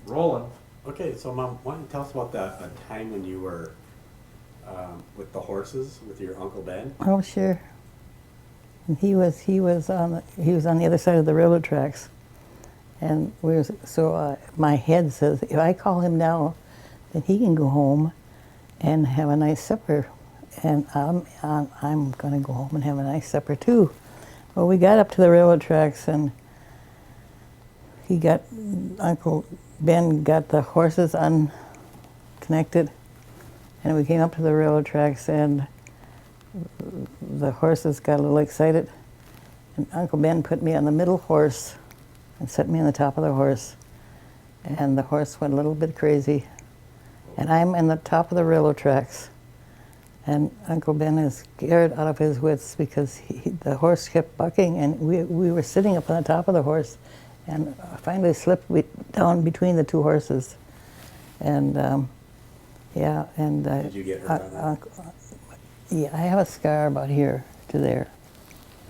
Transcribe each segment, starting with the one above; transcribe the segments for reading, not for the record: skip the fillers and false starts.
Rolling. Okay, so Mom, why don't you tell us about a time when you were with the horses with your Uncle Ben? Oh, sure. And he was on the other side of the railroad tracks, and my head says if I call him now, then he can go home and have a nice supper, and I'm gonna go home and have a nice supper too. Well, we got up to the railroad tracks, and Uncle Ben got the horses unconnected, and we came up to the railroad tracks, and the horses got a little excited, and Uncle Ben put me on the middle horse and set me on the top of the horse, and the horse went a little bit crazy, and I'm in the top of the railroad tracks, and Uncle Ben is scared out of his wits because the horse kept bucking, and we were sitting up on the top of the horse, and I finally slipped down between the two horses, and Did you get hurt on that? yeah, I have a scar about here to there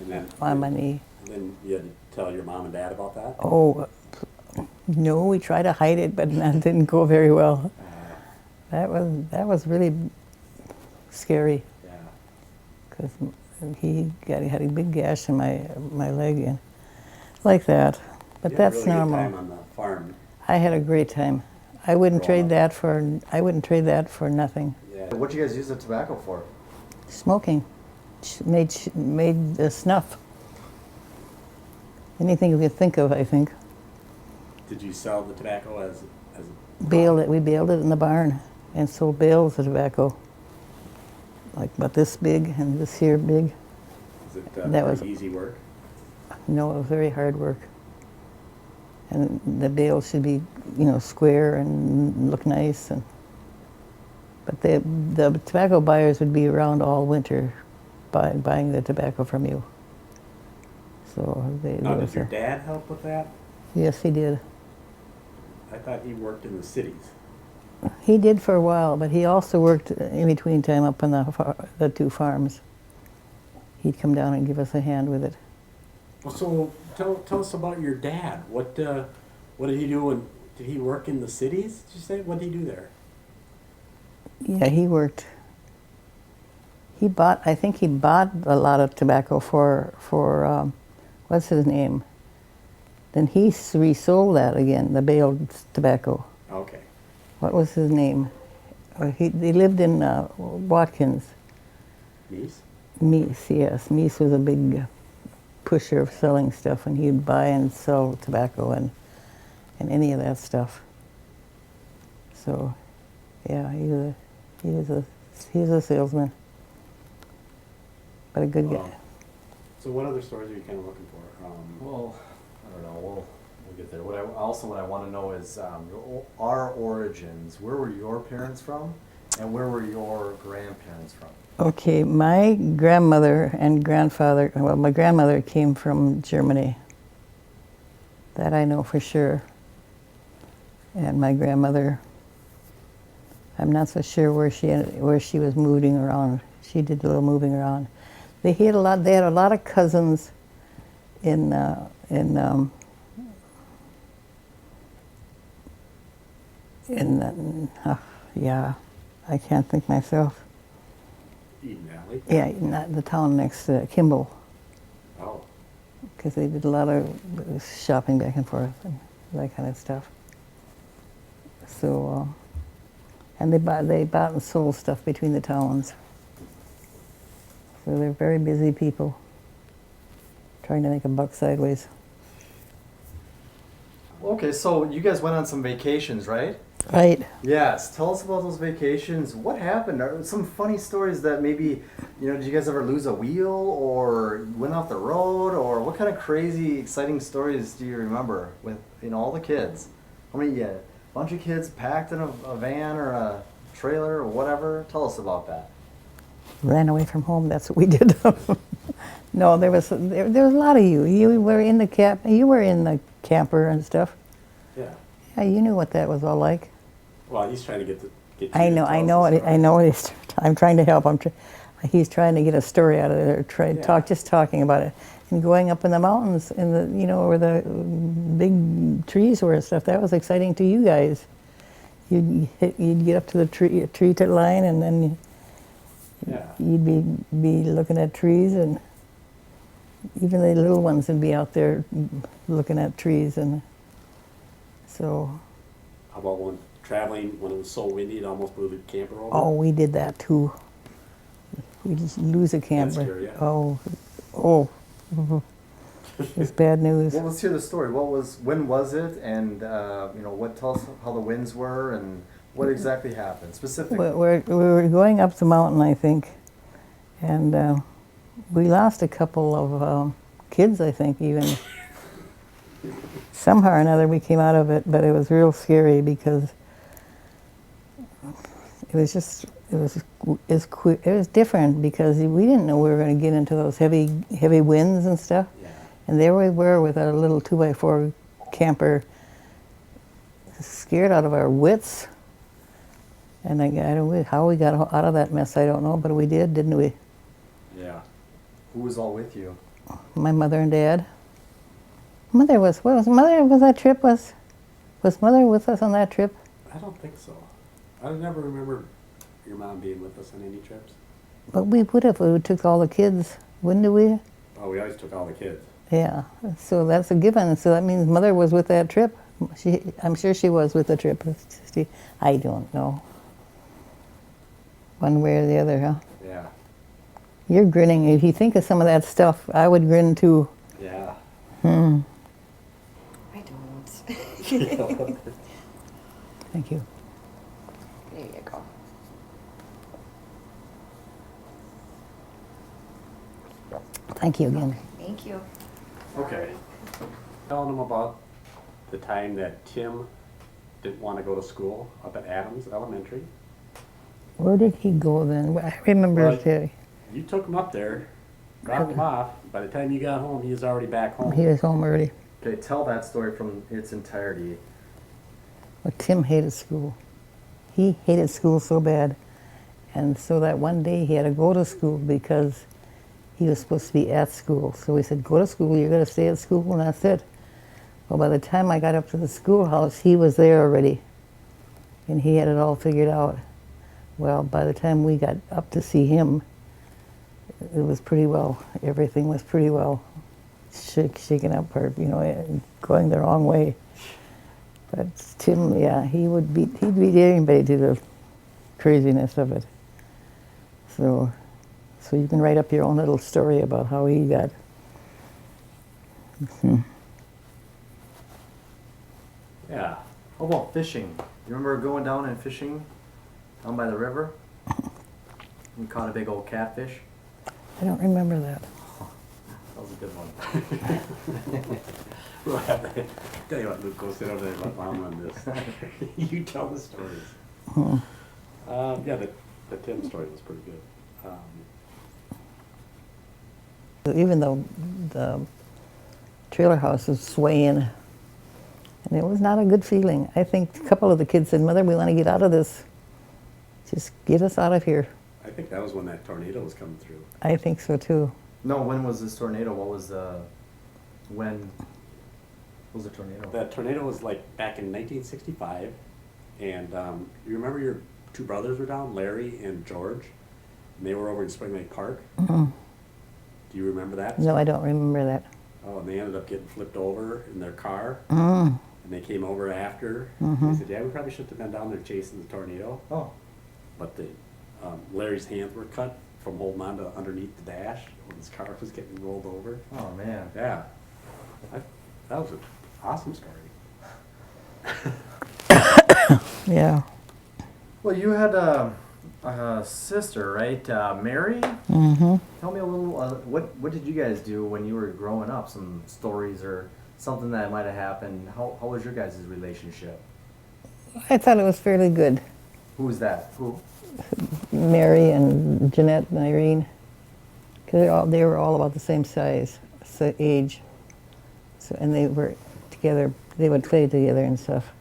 And then, on my knee. then you had to tell your mom and dad about that? Oh, no, we tried to hide it, but that didn't go very well. That was really scary Yeah. because he had a big gash in my leg and like that. But You had a that's really normal. Good time on the farm. I had a great time. I wouldn't Growing trade that for nothing. Yeah. What'd you guys use the tobacco for? Smoking made snuff. Anything you could think of, I think. Did you sell the tobacco as We baled it in the barn and sold bales of tobacco. Like about this big and this here big. is it That pretty was- easy work? No, it was very hard work. And the bale should be, square and look nice. But the tobacco buyers would be around all winter buying the tobacco from you. So Now, did your dad help with that? yes, he did. I thought he worked in the cities. He did for a while, but he also worked in between time up on the two farms. He'd come down and give us a hand with it. Well, so tell us about your dad. What did he do? And did he work in the cities? Did you say what did he do there? Yeah, he worked. I think he bought a lot of tobacco for what's his name? Then he resold that again, the baled tobacco. Okay. What was his name? He lived in Watkins. Niece? Meese, yes. Meese was a big pusher of selling stuff, and he'd buy and sell tobacco and any of that stuff. So, yeah, he was a salesman, but a good guy. So what other stories are you kind of looking for? Well, I don't know. We'll get there. What I want to know is our origins. Where were your parents from, and where were your grandparents from? Okay, my grandmother and grandfather, well, my grandmother came from Germany. That I know for sure. And my grandmother, I'm not so sure where she was moving around. She did a little moving around. They had a lot of cousins yeah, I can't think myself. Eden Valley? Yeah, not the town next to Kimball, Oh. because they did a lot of shopping back and forth and that kind of stuff. So, and they bought and sold stuff between the towns. So they're very busy people, trying to make a buck sideways. Okay, so you guys went on some vacations, right? Right. Yes. Tell us about those vacations. What happened? Are some funny stories that maybe, did you guys ever lose a wheel or went off the road, or what kind of crazy, exciting stories do you remember with, all the kids? How many, a bunch of kids packed in a van or a trailer or whatever? Tell us about that. Ran away from home. That's what we did. No, there was a lot of you. You were in the You were in the camper and stuff. Yeah. Yeah, you knew what that was all like. Well, he's trying to get you I to know. tell I us know. the I story. know. I'm trying to help. He's trying to get a story out of it. Or Yeah. just talking about it, and going up in the mountains, where the big trees were and stuff. That was exciting to you guys. You'd get up to the tree line, and then Yeah. you'd be looking at trees, and even the little ones would be out there looking at trees, and so. How about when traveling, when it was so windy, it almost blew the camper over? Oh, we did that too. We just lose a camper. scary, yeah. Oh. Mhm. It's bad news. Well, let's hear the story. When was it, and tell us how the winds were and what exactly happened specifically. We were going up the mountain, I think, and we lost a couple of kids, I think, even. Somehow or another we came out of it, but it was real scary because it was different because we didn't know we were going to get into those heavy winds and stuff. Yeah. And there we were with our little 2x4 camper, scared out of our wits. And how we got out of that mess, I don't know, but we did, didn't we? Yeah. Who was all with you? My mother and dad. Mother was Mother with us on that trip? I don't think so. I never remember your mom being with us on any trips. But we would have. We took all the kids, wouldn't we? Oh, we always took all the kids. Yeah. So that's a given. So that means Mother was with that trip. I'm sure she was with the trip. I don't know. One way or the other, huh? Yeah. You're grinning. If you think of some of that stuff, I would grin too. Yeah. Hmm. I don't. Thank you. There you go. Thank you again. Thank you. Okay. Telling them about the time that Tim didn't want to go to school up at Adams Elementary. Where did he go then? I remember. Well, You took him up there, dropped him off. By the time you got home, he was already back home. He was home early. Okay, tell that story from its entirety. Well, Tim hated school. He hated school so bad. And so that one day he had to go to school because he was supposed to be at school. So we said, go to school, you're going to stay at school, and that's it. Well, by the time I got up to the schoolhouse, he was there already. And he had it all figured out. Well, by the time we got up to see him, it was pretty well, everything was pretty well shaken up, or, going the wrong way. But Tim, yeah, he'd beat anybody to the craziness of it. So you can write up your own little story about how he got. Yeah. How about fishing? You remember going down and fishing down by the river? We caught a big old catfish. I don't remember that. That was a good one. Tell you what, Luke, go sit over there and let Mom run this. You tell the stories. Yeah, the Tim story was pretty good. Even though the trailer house was swaying, and it was not a good feeling. I think a couple of the kids said, Mother, we want to get out of this. Just get us out of here. I think that was when that tornado was coming through. I think so too. No, when was this tornado? When was the tornado? That tornado was like back in 1965, and you remember your two brothers were down, Larry and George, and they were over in Spring Lake Park. Do you remember that? No, I don't remember that. Oh, and they ended up getting flipped over in their car, Mm. and they came over after. Mhm. They said, "Yeah, we probably shouldn't have been down there chasing the tornado." Oh, But Larry's hands were cut from holding on to underneath the dash when his car was getting rolled over. oh man. Yeah, that was an awesome story. Yeah. Well, you had a sister, right? Mary? Mm-hmm. Tell me a little, what did you guys do when you were growing up? Some stories or something that might have happened. How was your guys' relationship? I thought it was fairly good. Who was that? Who? Mary and Jeanette and Irene, because they were all about the same size, age. So, and they were together. They would play together and stuff.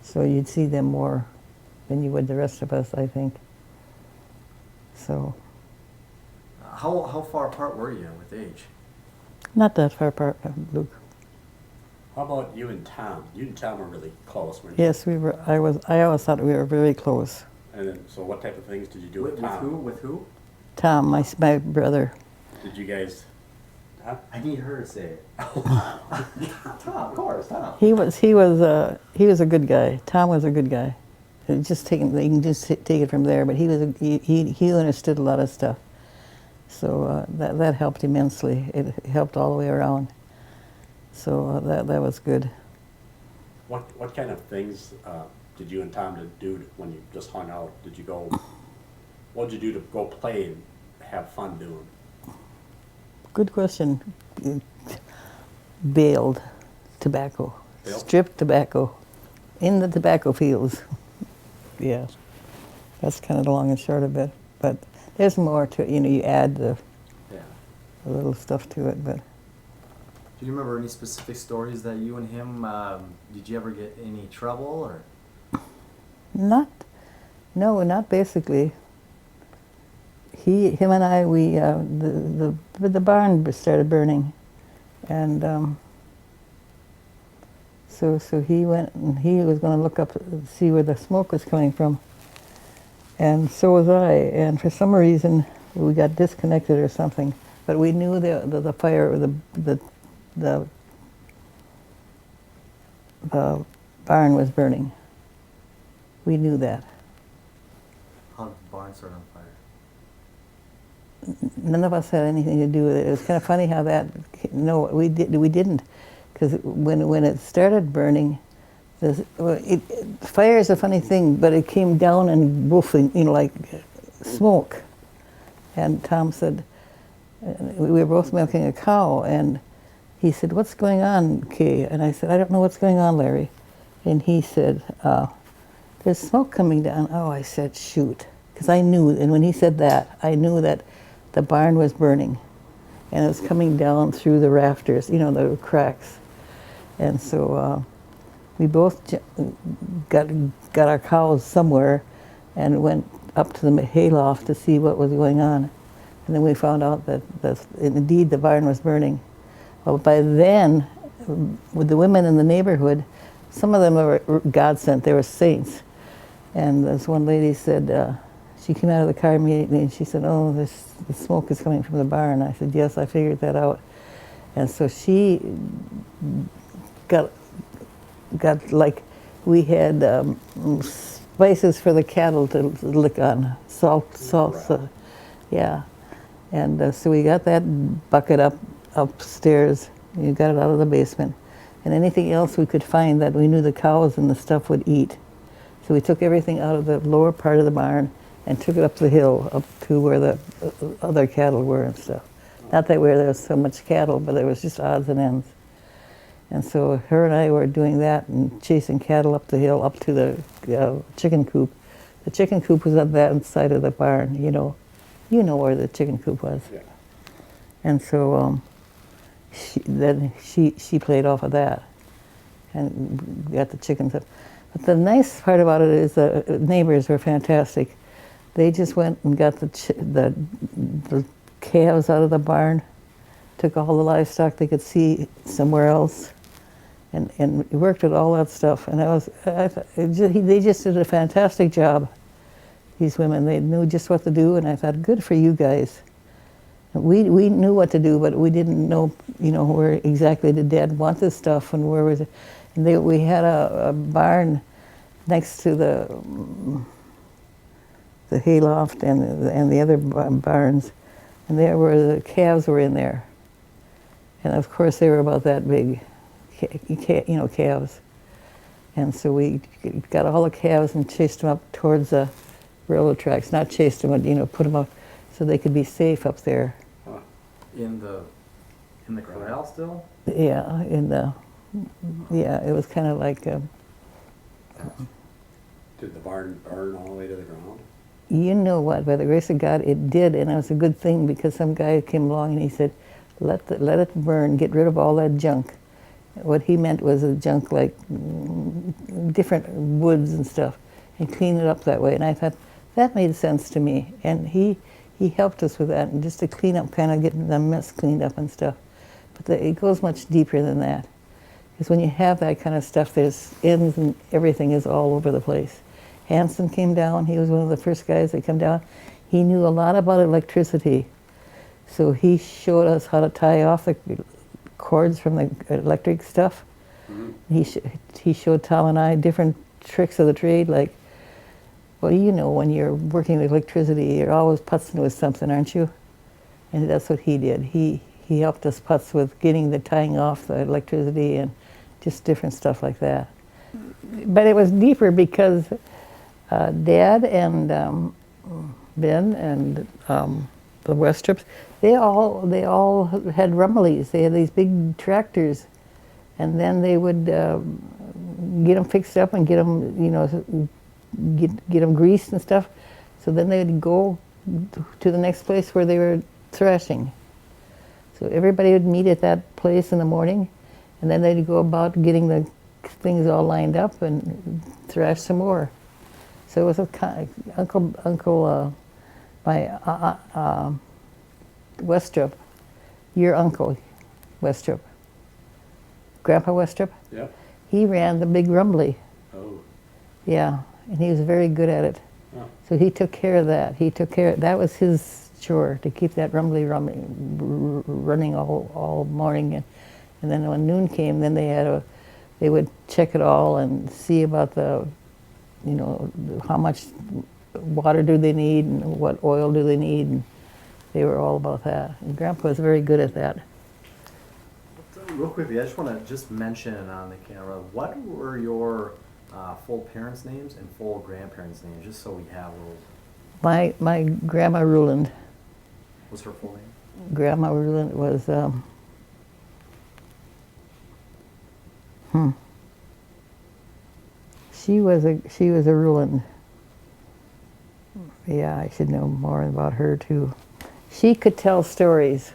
So you'd see them more than you would the rest of us, I think. So How far apart were you with age? not that far apart, Luke. How about you and Tom? You and Tom were really close, weren't you? Yes, we were. I always thought we were very close. And then, so what type of things did you do with With Tom? who? With who? Tom, my brother. Did you guys? Huh? I need her to say it. Tom, of course, Tom. He was a good guy. Tom was a good guy. You can just take it from there. But he understood a lot of stuff. So that helped immensely. It helped all the way around. So that was good. What kind of things did you and Tom do when you just hung out? Did you go? What did you do to go play and have fun doing? Good question. Baled tobacco, Baled? stripped tobacco, in the tobacco fields. Yeah, that's kind of the long and short of it. But there's more to it. You know, you add the Yeah. little stuff to it. But Do you remember any specific stories that you and him? Did you ever get any trouble or? not basically. Him and I, the barn started burning, and so he went and he was going to look up, see where the smoke was coming from, and so was I. And for some reason, we got disconnected or something. But we knew the fire, the barn was burning. We knew that. How did the barn start on fire? None of us had anything to do with it. It was kind of funny how that. No, we didn't, because when it started burning, fire is a funny thing, but it came down and woofing, like smoke. And Tom said, we were both milking a cow, and he said, "What's going on, Kay?" And I said, "I don't know what's going on, Larry." And he said, "There's smoke coming down." Oh, I said, "Shoot," because I knew. And when he said that, I knew that the barn was burning, and it was coming down through the rafters, the cracks. And so we both got our cows somewhere, and went up to the hayloft to see what was going on. And then we found out that indeed the barn was burning. Well, by then, with the women in the neighborhood, some of them were God sent. They were saints. And this one lady said, she came out of the car immediately and she said, "Oh, the smoke is coming from the barn." I said, "Yes, I figured that out." And so she got like, we had spices for the cattle to lick on, salsa, yeah. And so we got that bucket upstairs. We got it out of the basement. And anything else we could find that we knew the cows and the stuff would eat. So we took everything out of the lower part of the barn and took it up the hill, up to where the other cattle were and stuff. Not that where there was so much cattle, but there was just odds and ends. And so her and I were doing that and chasing cattle up the hill, up to the chicken coop. The chicken coop was on that side of the barn, You know where the chicken coop was. Yeah. And so she played off of that and got the chickens up. But the nice part about it is the neighbors were fantastic. They just went and got the calves out of the barn, took all the livestock they could see somewhere else, and worked with all that stuff. And they just did a fantastic job. These women, they knew just what to do, and I thought, good for you guys. We knew what to do, but we didn't know, where exactly did Dad want this stuff, and where was it. And we had a barn next to the hayloft and the other barns, and there were the calves were in there. And of course they were about that big, calves. And so we got all the calves and chased them up towards the railroad tracks. Not chased them, but put them up so they could be safe up there. Huh. In the corral still? Yeah, it was kind of like. Did the barn burn all the way to the ground? You know what? By the grace of God, it did, and it was a good thing because some guy came along and he said, "Let it burn. Get rid of all that junk." What he meant was a junk like different woods and stuff, and clean it up that way. And I thought that made sense to me, and he helped us with that, and just to clean up, kind of getting the mess cleaned up and stuff. But it goes much deeper than that. Because when you have that kind of stuff, there's ends and everything is all over the place. Hanson came down. He was one of the first guys that came down. He knew a lot about electricity. So he showed us how to tie off the cords from the electric stuff. He showed Tom and I different tricks of the trade, like, well, you know, when you're working with electricity, you're always putzing with something, aren't you? And that's what he did. He helped us putz with getting the tying off the electricity and just different stuff like that. But it was deeper because Dad and Ben and the Westrups, they all had Rumleys. They had these big tractors, and then they would get them fixed up and get them, you know, get them greased and stuff. So then they'd go to the next place where they were thrashing. So everybody would meet at that place in the morning, and then they'd go about getting the things all lined up and thrash some more. So it was a my Westrup, your uncle Westrup, Grandpa Westrup. Yep. He ran the big Rumley. Oh. Yeah, and he was very good at it. Oh. So he took care of that. That was his chore, to keep that Rumley running all morning. And then when noon came, then they would check it all and see about the, you know, how much water do they need and what oil do they need. And they were all about that. And Grandpa was very good at that. Real quickly, I just want to just mention on the camera, what were your full parents' names and full grandparents' names, just so we have those. My Grandma Ruland. What's her full name? Grandma Ruland was, she was a Ruland. Yeah, I should know more about her too. She could tell stories.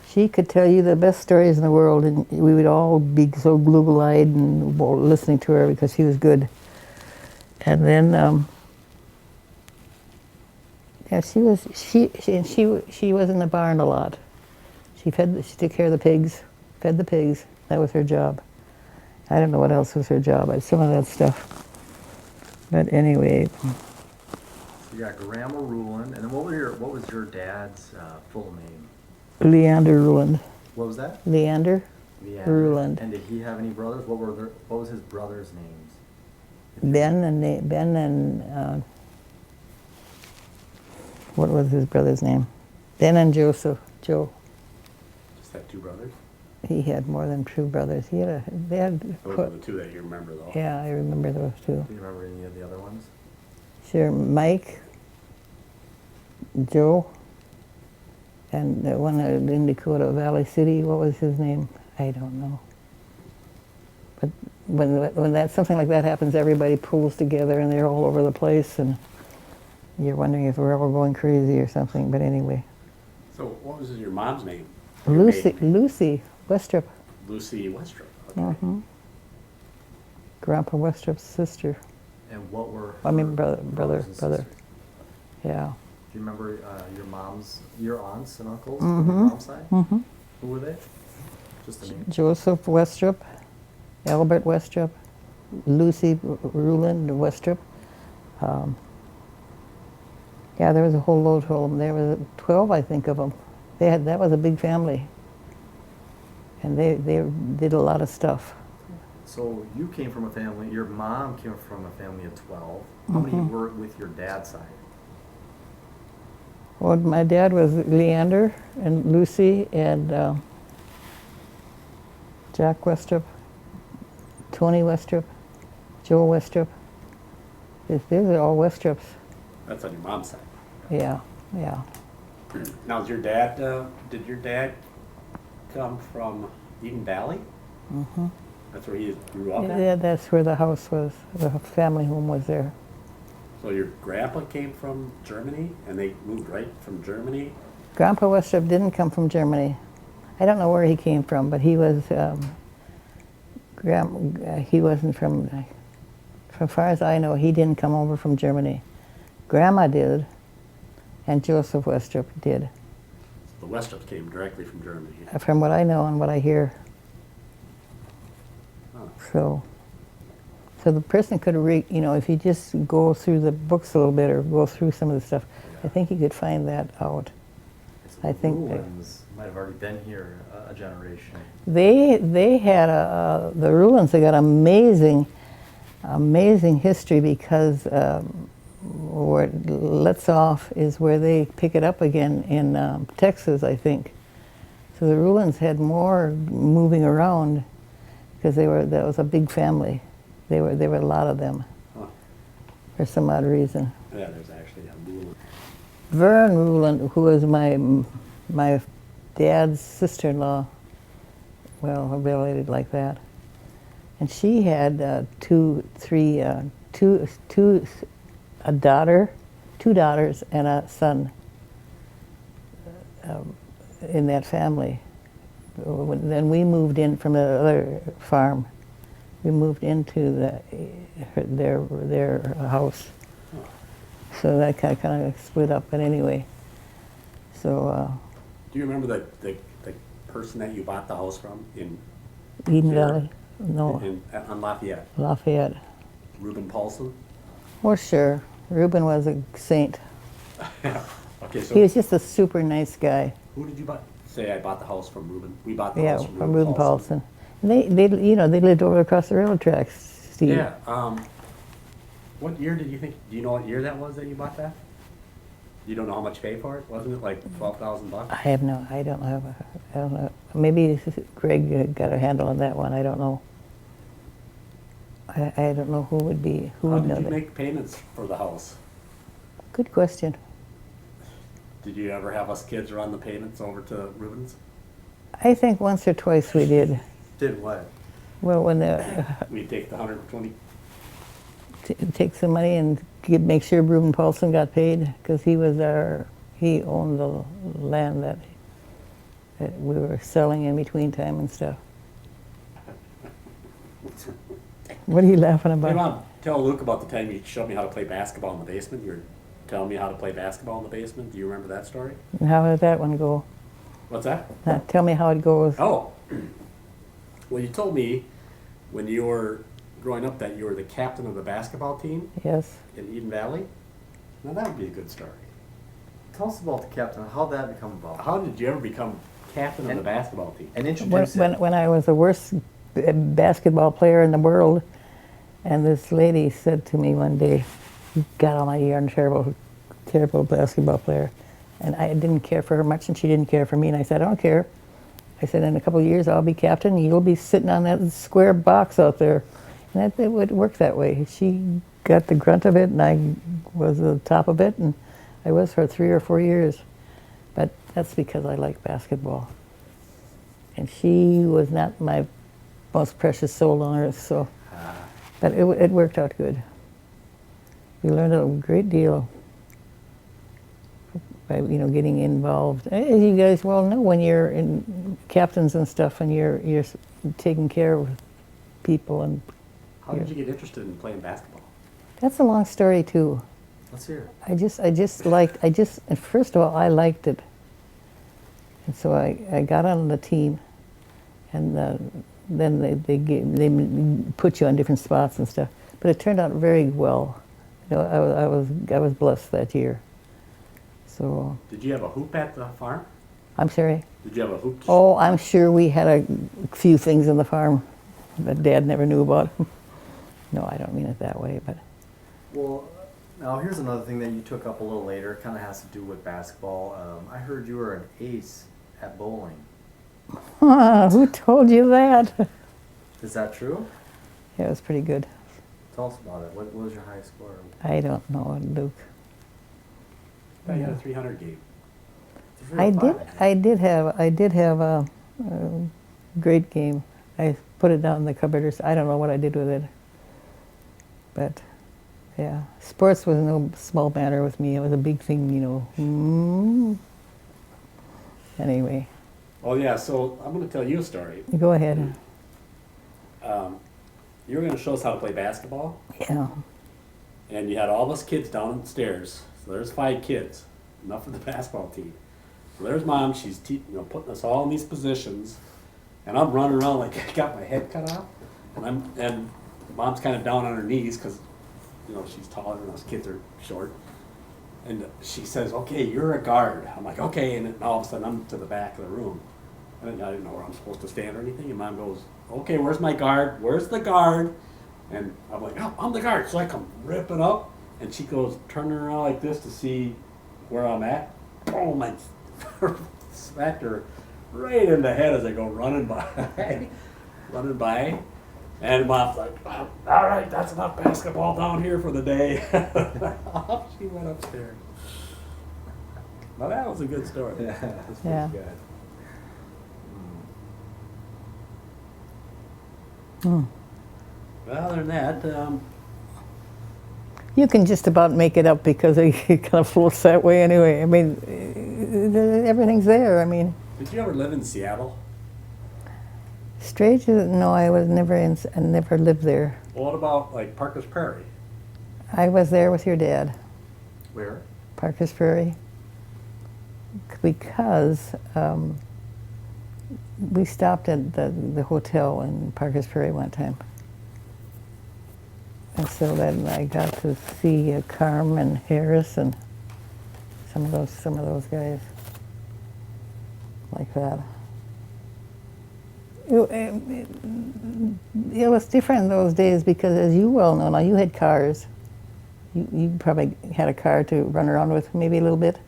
She could tell you the best stories in the world, and we would all be so gloogle-eyed and listening to her because she was good. And then, yeah, she was in the barn a lot. She took care of the pigs, fed the pigs. That was her job. I don't know what else was her job. Some of that stuff. But anyway. So you got Grandma Ruland, and then what was your dad's full name? Leander Ruland. What was that? Leander Leander. Ruland. And did he have any brothers? What was his brothers' names? Ben and what was his brother's name? Ben and Joseph. Joe. Just had two brothers? He had more than two brothers. They had. Those are the two that you remember, though. Yeah, I remember those two. Do you remember any of the other ones? Sure, Mike, Joe, and the one in Dakota Valley City. What was his name? I don't know. But when something like that happens, everybody pulls together and they're all over the place, and you're wondering if we're ever going crazy or something. But anyway. So what was your mom's name? Lucy Westrup. Lucy Westrup. Okay. Mm-hmm. Grandpa Westrup's sister. And what were brother. brothers and sisters? Yeah. Do you remember your aunts and uncles Mm-hmm. on your mom's side? Mm-hmm. Who were they? Just the name. Joseph Westrup, Albert Westrup, Lucy Ruland Westrup. Yeah, there was a whole load of them. There was 12, I think, of them. That was a big family, and they did a lot of stuff. So you came from a family. Your mom came from a family of 12. How many were with your dad's side? Well, my dad was Leander and Lucy and Jack Westrup, Tony Westrup, Joe Westrup. These are all Westrups. That's on your mom's side. Yeah, yeah. Now, did your dad come from Eden Valley? Mm-hmm. That's where he grew up at? Yeah, that's where the house was. The family home was there. So your grandpa came from Germany, and they moved right from Germany? Grandpa Westrup didn't come from Germany. I don't know where he came from, but he was, he wasn't from far as I know, he didn't come over from Germany. Grandma did, and Joseph Westrup did. The Westrups came directly from Germany. From what I know and what I hear. So the person could read, you know, if you just go through the books a little bit or go through some of the stuff, I think you could find that out. I think that- Rulins might have already been here a generation. They had the Rulins. They got amazing history because where it lets off is where they pick it up again in Texas, I think. So the Rulins had more moving around because that was a big family. There were a lot of them Huh. for some odd reason. Yeah, there's actually a Lula. Vern Rulin, who was my dad's sister-in-law, well, related like that, and she had two daughters and a son in that family. Then we moved in from the other farm. We moved into their house. So that kind of split up. But anyway, so Do you remember the person that you bought the house from in Eden Here. Valley, no, on Lafayette? Lafayette. Reuben Paulson? Well, sure. Reuben was a saint. Okay, so He was just a super nice guy. who did you buy? Say I bought the house from Reuben. We bought the Yeah, house from Reuben Paulson. And they lived over across the railroad tracks, Steve. Yeah. What year did you think? Do you know what year that was that you bought that? You don't know how much you paid for it? Wasn't it like $12,000? I don't know. Maybe Greg got a handle on that one. I don't know. I don't know who would How know did you that. make payments for the house? Good question. Did you ever have us kids run the payments over to Reuben's? I think once or twice we did. Did what? Well, when We'd take the 120. take some money and make sure Reuben Paulson got paid because he owned the land that we were selling in between time and stuff. What are you laughing Hey, about? Mom, tell Luke about the time you showed me how to play basketball in the basement. You were telling me how to play basketball in the basement. Do you remember that story? And how did that one go? What's that? Now, tell me how it goes. Oh, well, you told me when you were growing up that you were the captain of the basketball team Yes. in Eden Valley. Now that would be a good story. Tell us about the captain. How'd that become about? How did you ever become captain of the basketball team? And When, introduce it. when I was the worst basketball player in the world, and this lady said to me one day, "God almighty, you're a terrible basketball player." And I didn't care for her much, and she didn't care for me. And I said, "I don't care." I said, "In a couple of years, I'll be captain. You'll be sitting on that square box out there." And it would work that way. She got the grunt of it, and I was the top of it, and I was for 3 or 4 years. But that's because I like basketball. And she was not my most precious soul on earth, so. But it worked out good. We learned a great deal by getting involved. As you guys well know, when you're in captains and stuff, and you're taking care of people, and How did you get interested in playing basketball? that's a long story too. Let's hear it. And first of all, I liked it. And so I got on the team, and then they put you on different spots and stuff. But it turned out very well. I was blessed that year. So Did you have a hoop at the farm? I'm sorry. Did you have a hoop? Oh, I'm sure we had a few things in the farm that Dad never knew about. No, I don't mean it that way, but Well, now here's another thing that you took up a little later. Kind of has to do with basketball. I heard you were an ace at bowling. who told you that? Is that true? Yeah, it was pretty good. Tell us about it. What was your highest score? I don't know, Luke. I had a 300 game. I did have a great game. I put it down in the cupboard. I don't know what I did with it, but yeah, sports was no small matter with me. It was a big thing, Anyway, Oh yeah, so I'm going to tell you a story. go ahead. You were going to show us how to play basketball, Yeah, and you had all us kids downstairs. So there's 5 kids, enough for the basketball team. So there's Mom. She's putting us all in these positions, and I'm running around like I got my head cut off. And mom's kind of down on her knees because, you know, she's taller and us kids are short. And she says, "Okay, you're a guard." I'm like, "Okay," and then all of a sudden I'm to the back of the room. I didn't know where I'm supposed to stand or anything. And mom goes, "Okay, where's my guard? Where's the guard?" And I'm like, "Oh, I'm the guard." So I come ripping up, and she goes turning around like this to see where I'm at. Boom! I smacked her right in the head as I go running by, running by. And mom's like, "Oh, all right, that's enough basketball down here for the day." Off she went upstairs. Now that was a good story. Yeah, that's pretty Yeah. good. Well, other than that, You can just about make it up because it kind of floats that way anyway. I mean, everything's there. I mean, did you ever live in Seattle? strange, no, I was never in, I never lived there. Well, what about like Parker's Prairie? I was there with your dad, Where? Parker's Prairie, because we stopped at the hotel in Parker's Prairie one time. And so then I got to see Carmen Harris and some of those guys like that. It was different in those days because, as you well know, now you had cars. You probably had a car to run around with maybe a little bit,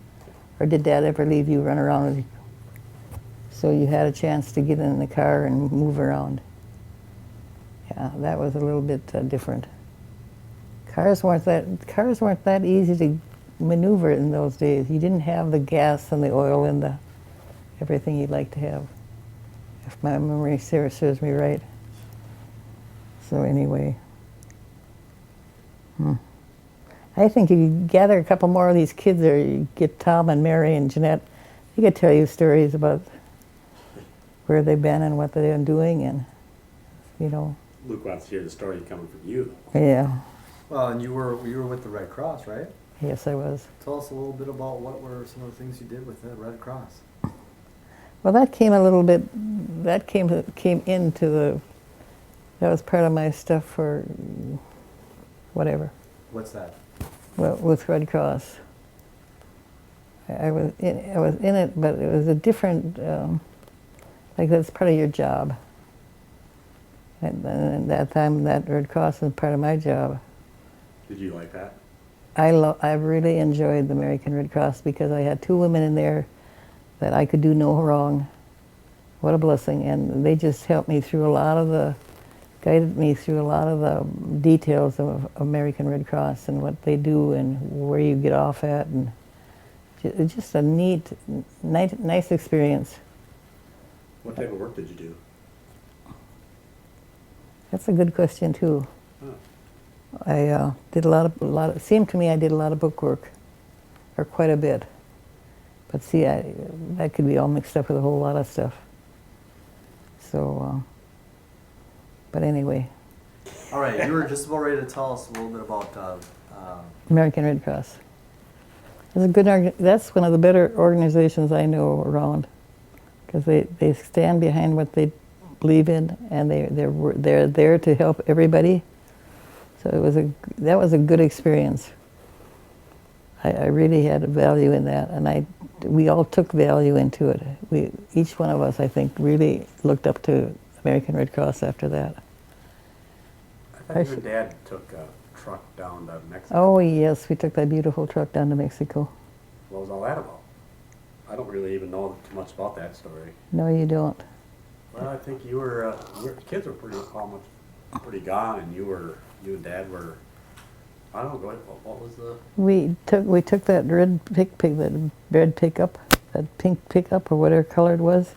or did Dad ever leave you run around with you? So you had a chance to get in the car and move around. Yeah, that was a little bit different. Cars weren't that easy to maneuver in those days. You didn't have the gas and the oil and the everything you'd like to have, if my memory serves me right. So anyway, I think if you gather a couple more of these kids there, you get Tom and Mary and Jeanette, they could tell you stories about where they've been and what they've been doing, and you know, Luke wants to hear the story coming from you. yeah. Well, and you were with the Red Cross, right? Yes, I was. Tell us a little bit about what were some of the things you did with the Red Cross. Well, that came a little bit. That came into the. That was part of my stuff for whatever. What's that? Well, with Red Cross. I was in it, but it was a different. Like that's part of your job. And at that time, that Red Cross was part of my job. Did you like that? I really enjoyed the American Red Cross because I had two women in there that I could do no wrong. What a blessing. And they just helped me through guided me through a lot of the details of American Red Cross and what they do and where you get off at. And just a neat, nice experience. What type of work did you do? That's a good question too. Oh. I did a lot of. It seemed to me I did a lot of book work, or quite a bit. But see, that could be all mixed up with a whole lot of stuff. So, but anyway, All right, you were just about ready to tell us a little bit about. American Red Cross. It's a good. That's one of the better organizations I know around, because they stand behind what they believe in, and they're there to help everybody. So that was a good experience. I really had a value in that, and we all took value into it. Each one of us, I think, really looked up to American Red Cross after that. I thought you and Dad took a truck down to Mexico. Oh yes, we took that beautiful truck down to Mexico. What was all that about? I don't really even know too much about that story. No, you don't. Well, I think you were, kids were pretty gone, and you and Dad were, I don't know, what was the? We took that red pickup, that pink pickup or whatever color it was,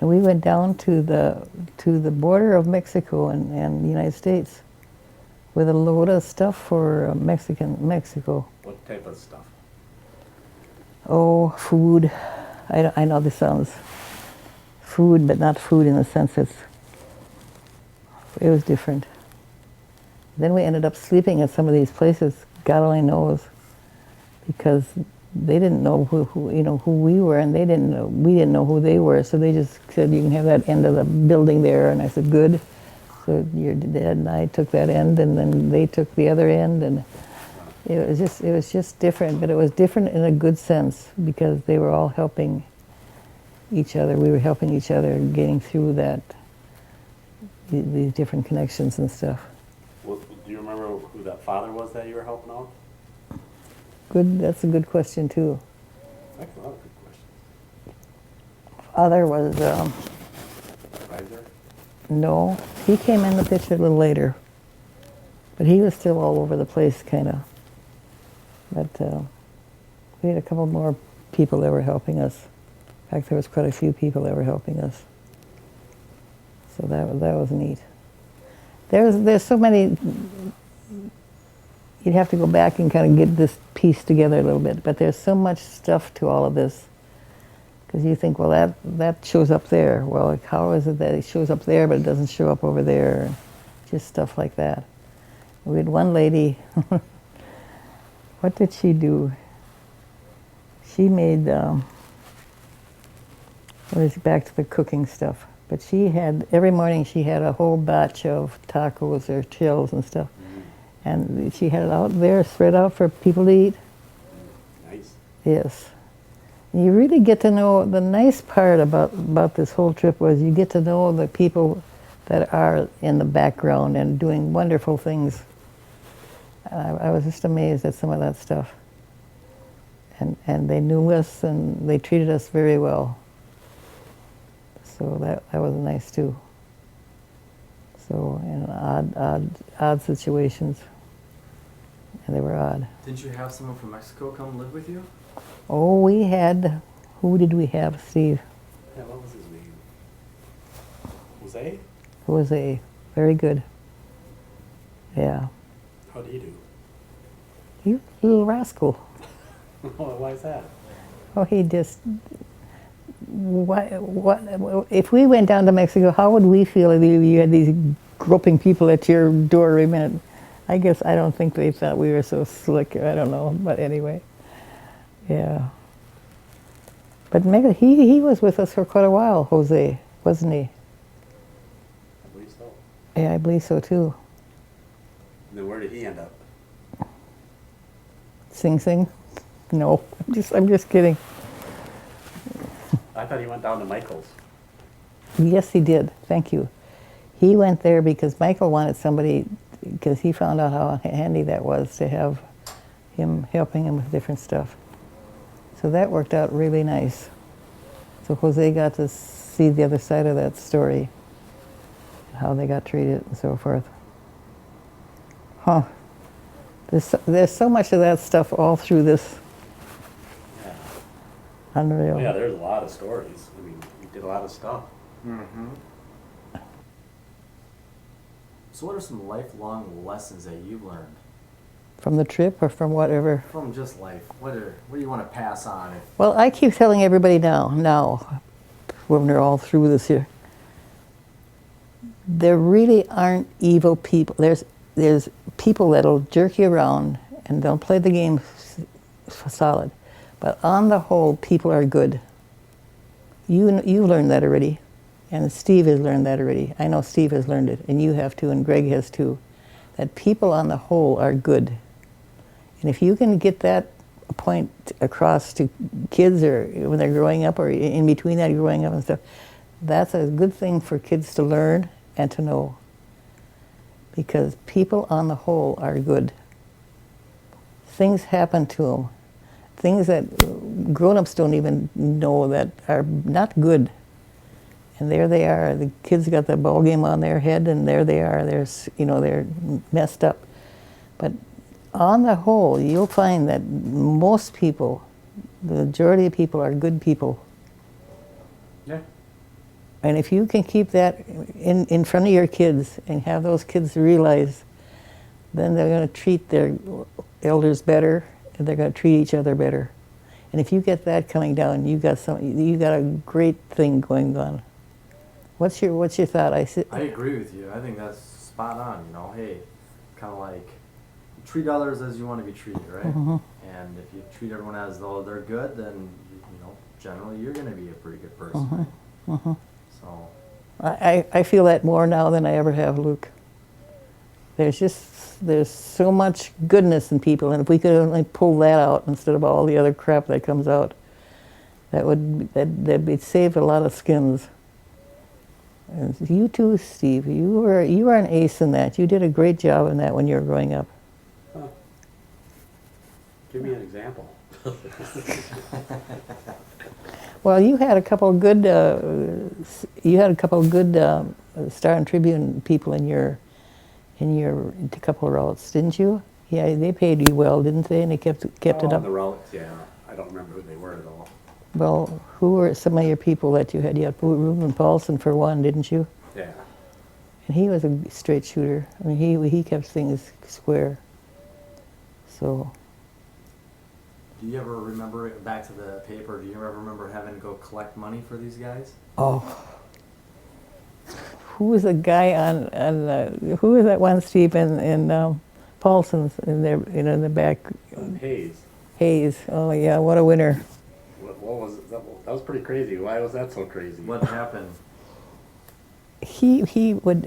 and we went down to the border of Mexico and the United States with a load of stuff for Mexico. What type of stuff? Oh, food. I know this sounds food, but not food in the sense it was different. Then we ended up sleeping at some of these places, God only knows, because they didn't know who we were, and we didn't know who they were. So they just said, "You can have that end of the building there," and I said, "Good." So your dad and I took that end, and then they took the other end, and it was just different. But it was different in a good sense because they were all helping each other. We were helping each other, getting through that these different connections and stuff. Well, do you remember who that father was that you were helping out? Good. That's a good question too. That's a lot of good questions. Other was Advisor? no. He came in the picture a little later, but he was still all over the place, kind of. But we had a couple more people that were helping us. In fact, there was quite a few people that were helping us. So that was neat. There's so many. You'd have to go back and kind of get this piece together a little bit. But there's so much stuff to all of this. Because you think, well, that shows up there. Well, like, how is it that it shows up there, but it doesn't show up over there? Just stuff like that. We had one lady. What did she do? She made. Well, it's back to the cooking stuff. But she had every morning. She had a whole batch of tacos or chills and stuff, and she had it out there, spread out for people to eat. Nice. Yes. You really get to know, the nice part about this whole trip was you get to know the people that are in the background and doing wonderful things. I was just amazed at some of that stuff. And they knew us and they treated us very well. So that was nice too. So in odd situations. And they were odd. Didn't you have someone from Mexico come live with you? Oh, we had, who did we have, Steve? Yeah, what was his name? Jose? Jose. Very good. Yeah. How did he do? He was a little rascal. Why is that? Oh, he just, if we went down to Mexico, how would we feel if you had these groping people at your door every minute? I guess, I don't think they thought we were so slick, I don't know, but anyway. Yeah. But maybe he was with us for quite a while, Jose, wasn't he? I believe so. Yeah, I believe so too. And then where did he end up? Sing Sing? No, I'm just kidding. I thought he went down to Michael's. Yes, he did. Thank you. He went there because Michael wanted somebody, because he found out how handy that was to have him helping him with different stuff. So that worked out really nice. So Jose got to see the other side of that story, how they got treated and so forth. Huh. There's so much of that stuff all through this. Yeah. Unreal. Oh, yeah, there's a lot of stories. I mean, we did a lot of stuff. Mm-hmm. So what are some lifelong lessons that you've learned From the trip or from whatever? from just life? What do you want to pass on? Well, I keep telling everybody now, when we're all through this here, there really aren't evil people. There's people that'll jerk you around and they'll play the game solid. But on the whole, people are good. You learned that already, and Steve has learned that already. I know Steve has learned it, and you have too, and Greg has too, that people on the whole are good. And if you can get that point across to kids or when they're growing up or in between that growing up and stuff, that's a good thing for kids to learn and to know. Because people on the whole are good. Things happen to them. Things that grown-ups don't even know that are not good. And there they are. The kids got the ball game on their head, and there they are. They're messed up. But on the whole, you'll find that most people, the majority of people, are good people. Yeah. And if you can keep that in front of your kids and have those kids realize, then they're going to treat their elders better, and they're going to treat each other better. And if you get that coming down, you got a great thing going on. What's your thought? I agree with you. I think that's spot on. Hey, kind of like treat others as you want to be treated, right? Mm-hmm. And if you treat everyone as though they're good, then generally you're going to be a pretty good person. Mm-hmm. Mm-hmm. So I feel that more now than I ever have, Luke. There's so much goodness in people, and if we could only pull that out instead of all the other crap that comes out, that'd save a lot of skins. And you too, Steve. You were an ace in that. You did a great job in that when you were growing up. Huh. Give me an example. Well, you had a couple of good Star and Tribune people in your couple of routes, didn't you? Yeah, they paid you well, didn't they? And they kept it On up. the route, yeah. I don't remember who they were at all. Well, who were some of your people that you had? You had Reuben Paulson for one, didn't you? Yeah. And he was a straight shooter. I mean, he kept things square. So. Do you ever remember, back to the paper, do you ever remember having to go collect money for these guys? Oh. Who was the guy who was that one, Steve, in Paulson's in there, in the back? Hayes. Hayes. Oh yeah, what a winner. What was it? That was pretty crazy. Why was that so crazy? What happened? He would,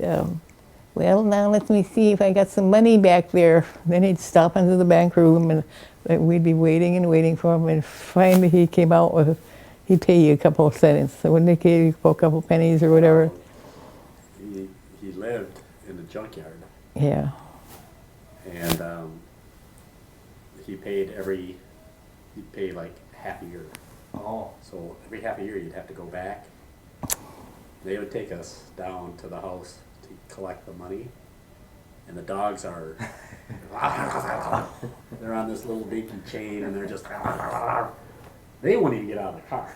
well, now let me see if I got some money back there. Then he'd stop into the bank room, and we'd be waiting and waiting for him, and finally he came out with, he'd pay you a couple of cents. So when they gave you a couple of pennies or whatever. He lived in the junkyard. Yeah. And he'd pay like half a year. Oh. So every half a year you'd have to go back. They would take us down to the house to collect the money. And the dogs are, they're on this little dinky chain, and they're just, they wouldn't even get out of the car.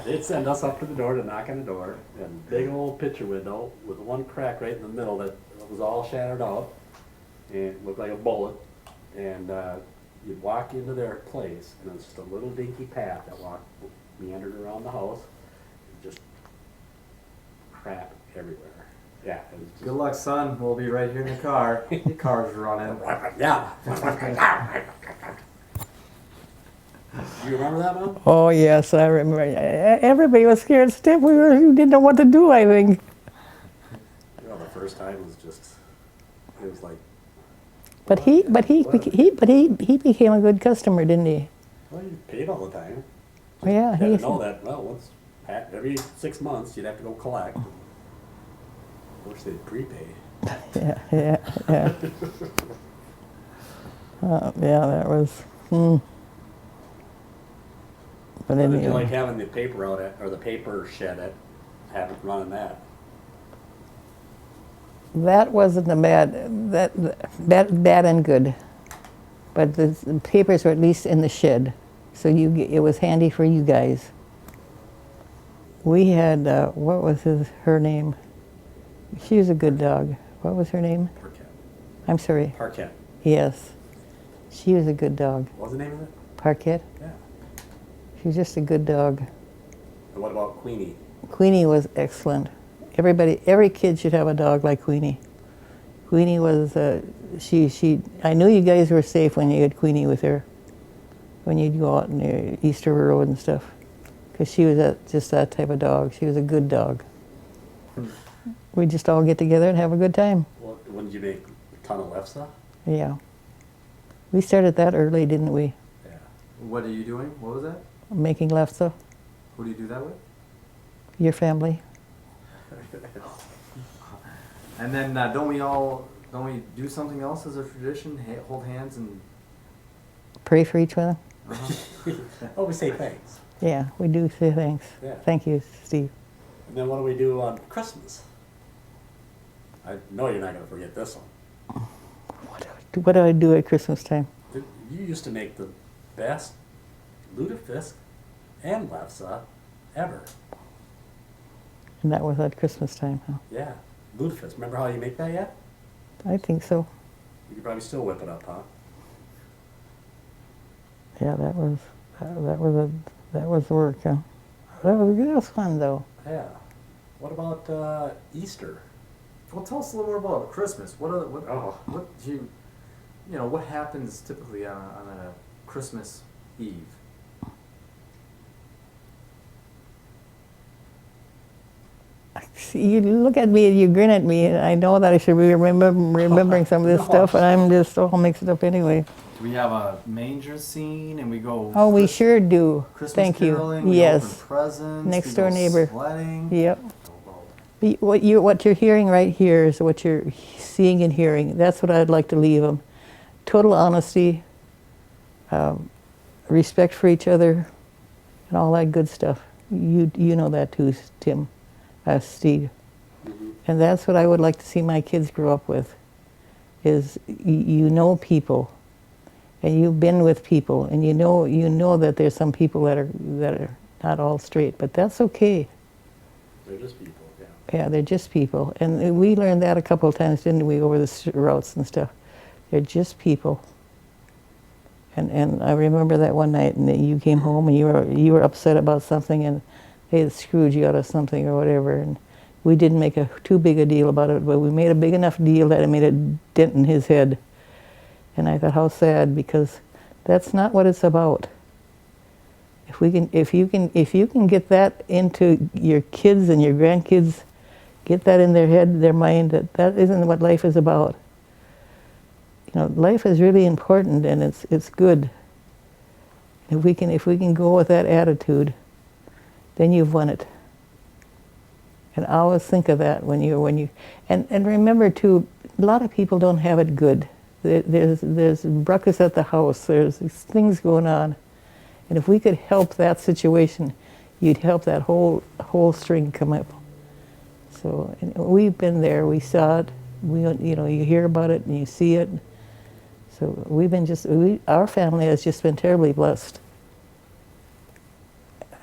They'd send us up to the door to knock on the door, and big old picture window with one crack right in the middle that was all shattered out, and it looked like a bullet. And you'd walk into their place, and it was just a little dinky path that meandered around the house, and just crap everywhere. Yeah, it was just, Good luck, son. We'll be right here in the car. The car's running. yeah. Do you remember that, Mom? Oh yes, I remember. Everybody was scared stiff. We didn't know what to do, I think. You know, the first time was just, it was like, But he became a good customer, didn't he? well, you paid all the time. Oh, yeah, You had he to know that, well, every 6 months, you'd have to go collect. Of course, they'd prepay. Yeah. Yeah, that was. But Did you anyway, like having the paper out or the paper shed having running that? that wasn't a bad and good. But the papers were at least in the shed, so it was handy for you guys. We had what was her name? She was a good dog. What was her name? Parquet. I'm sorry. Parquet. Yes, she was a good dog. What was the name of it? Parquet. Yeah. She was just a good dog. And what about Queenie? Queenie was excellent. Every kid should have a dog like Queenie. Queenie was, I knew you guys were safe when you had Queenie with her, when you'd go out near Easter Road and stuff, because she was just that type of dog. She was a good dog. We'd just all get together and have a good time. When did you make a ton of Lefsa? Yeah. We started that early, didn't we? Yeah. What are you doing? What was that? Making lefse, Who do you do that with? your family. And then don't we do something else as a tradition? Hold hands and. Pray for each other. Oh, we say thanks. Yeah, we do say thanks. Yeah. Thank you, Steve. And then what do we do on Christmas? I know you're not going to forget this one. What do I do at Christmas time? You used to make the best lutefisk and lefse ever. And that was at Christmas time, huh? Yeah, lutefisk. Remember how you make that yet? I think so. You could probably still whip it up, huh? Yeah, that was work, huh? That was fun though. Yeah. What about Easter? Well, tell us a little more about Christmas. Oh. What happens typically on a Christmas Eve? You look at me and you grin at me, and I know that I should be remembering some of this No. stuff, and I'm just all mixed up anyway. Do we have a manger scene and we go? Oh, we sure do. Christmas Thank you. caroling, we open Yes. presents. Next we door go neighbor. Sledding. Yep. What you're hearing right here is what you're seeing and hearing. That's what I'd like to leave them. Total honesty, respect for each other, and all that good stuff. You know that too, Tim, Steve. And that's what I would like to see my kids grow up with. Is you know people, and you've been with people, and you know that there's some people that are not all straight, but that's okay. They're just people, yeah. Yeah, they're just people. And we learned that a couple of times, didn't we, over the routes and stuff. They're just people. And I remember that one night, and that you came home and you were upset about something, and they had screwed you out of something or whatever. And we didn't make too big a deal about it, but we made a big enough deal that it made a dent in his head. And I thought, how sad, because that's not what it's about. If you can get that into your kids and your grandkids, get that in their head, their mind, that isn't what life is about. You know, life is really important, and it's good. If we can go with that attitude, then you've won it. And I always think of that when you and remember too, a lot of people don't have it good. There's ruckus at the house. There's things going on, and if we could help that situation, you'd help that whole string come up. So and we've been there. We saw it. You hear about it and you see it. So our family has just been terribly blessed.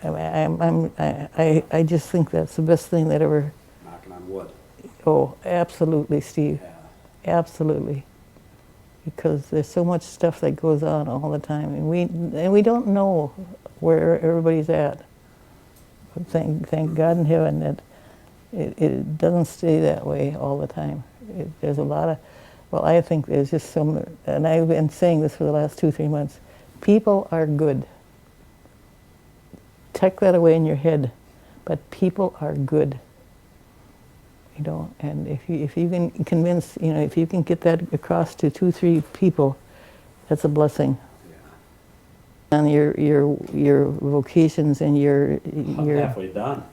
I just think that's the best thing that ever. Knocking on wood. Oh, absolutely, Steve. Yeah. Absolutely. Because there's so much stuff that goes on all the time, and we don't know where everybody's at. But thank God in heaven that it doesn't stay that way all the time. There's a lot of, well, I think there's just some, and I've been saying this for the last 2-3 months. People are good. Tuck that away in your head, but people are good. You know, and if you can convince, if you can get that across to 2-3 people, that's a blessing. Yeah. And your vocations and your I'm halfway done.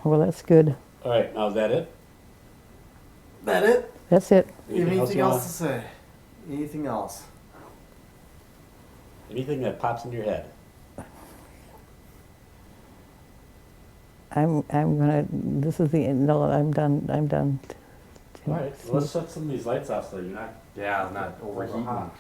well, that's good. All right, now is that it? That it? That's it. You have anything you else want? to say? Anything else? Anything that pops into your head? I'm gonna. This is the end. No, I'm done. I'm done. All right, let's shut some of these lights off so you're not Yeah, not overheating. hot.